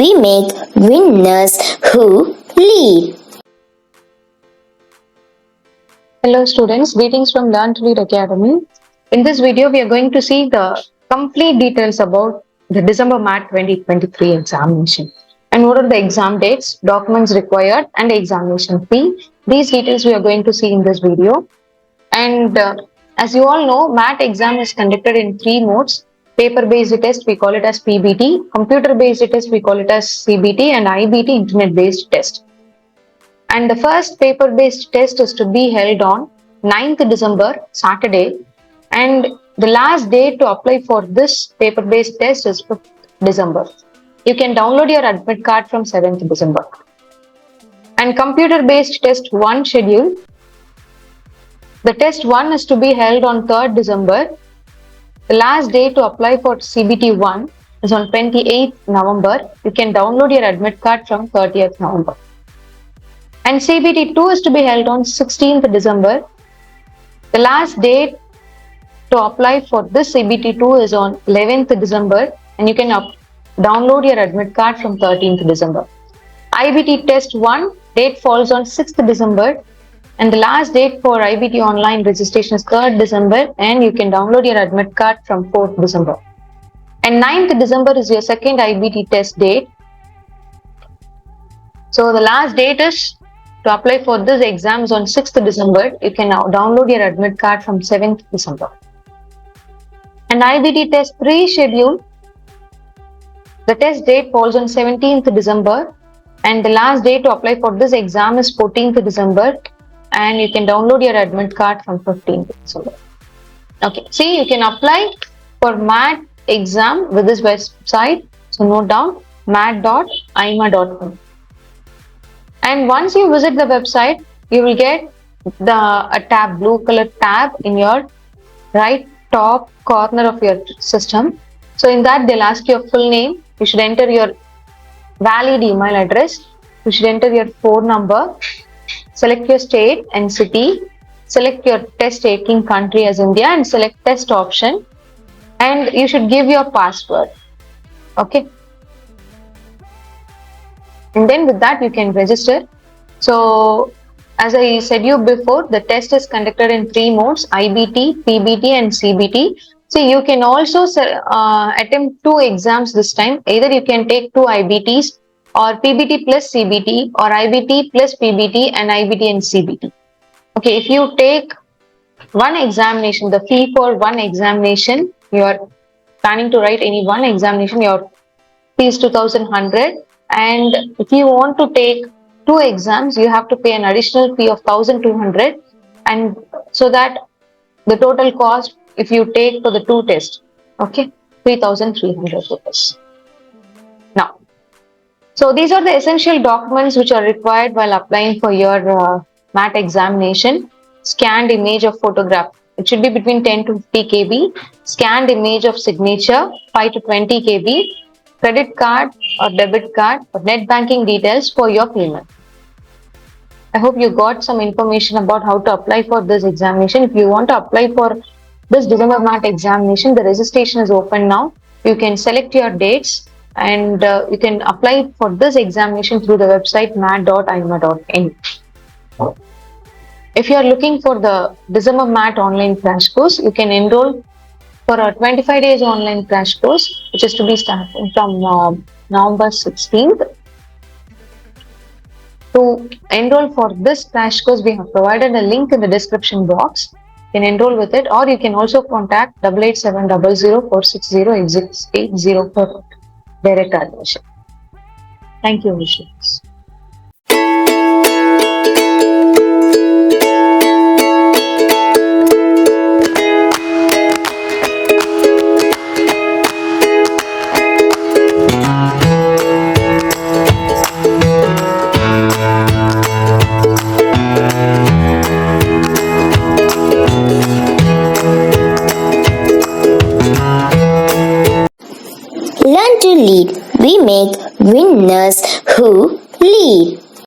we make winners who lead. Hello students, greetings from Learn to Lead Academy. In this video, we are going to see the complete details about the December Mat 2023 examination. And what are the exam dates, documents required and the examination fee. These details we are going to see in this video. And as you all know, MAT exam is conducted in 3 modes. Paper-based test, we call it as PBT. Computer-based test, we call it as CBT. And IBT, internet-based test. And the first paper-based test is to be held on 9th December, Saturday. And the last date to apply for this paper-based test is 5th December. You can download your admit card from 7th December. And computer-based test 1 schedule. The test 1 is to be held on 3rd December. The last day to apply for CBT 1 is on 28th November. You can download your admit card from 30th November. And CBT 2 is to be held on 16th December. The last date to apply for this CBT 2 is on 11th December and you can download your admit card from 13th December. IBT test 1 date falls on 6th December and the last date for IBT online registration is 3rd December and you can download your admit card from 4th December. And 9th December is your second IBT test date. So the last date is to apply for this exam is on 6th December. You can now download your admit card from 7th December. And IBT test 3 schedule, the test date falls on 17th December and the last day to apply for this exam is 14th December and you can download your admit card from 15th December. Okay, see, you can apply for MAT exam with this website. So note down mat.ima.com. And once you visit the website, you will get a tab, blue color tab in your right top corner of your system. So in that they'll ask your full name. You should enter your valid email address. You should enter your phone number. Select your state and city. Select your test taking country as India and select test option. And you should give your password. Okay. And then with that you can register. So as I said you before, the test is conducted in 3 modes, IBT, PBT and CBT. So you can also attempt 2 exams this time. Either you can take 2 IBTs or PBT plus CBT or IBT plus PBT and IBT and CBT. Okay, if you take one examination, the fee for one examination, you are planning to write any one examination, your fee is 2,100. And if you want to take 2 exams, you have to pay an additional fee of 1,200, and so that the total cost if you take for the 2 tests, okay, 3,300 rupees. Now, so these are the essential documents which are required while applying for your MAT examination. Scanned image of photograph. It should be between 10 to 50 KB. Scanned image of signature, 5 to 20 KB. Credit card or debit card or net banking details for your payment. I hope you got some information about how to apply for this examination. If you want to apply for this December MAT examination, the registration is open now. You can select your dates and you can apply for this examination through the website mat.ima.in. If you are looking for the December MAT online crash course, you can enroll for a 25 days online crash course, which is to be starting from November 16th. To enroll for this crash course, we have provided a link in the description box. You can enroll with it, or you can also contact 887004608680 for direct admission. Thank you, Vishwas. Learn to lead. We make winners who lead.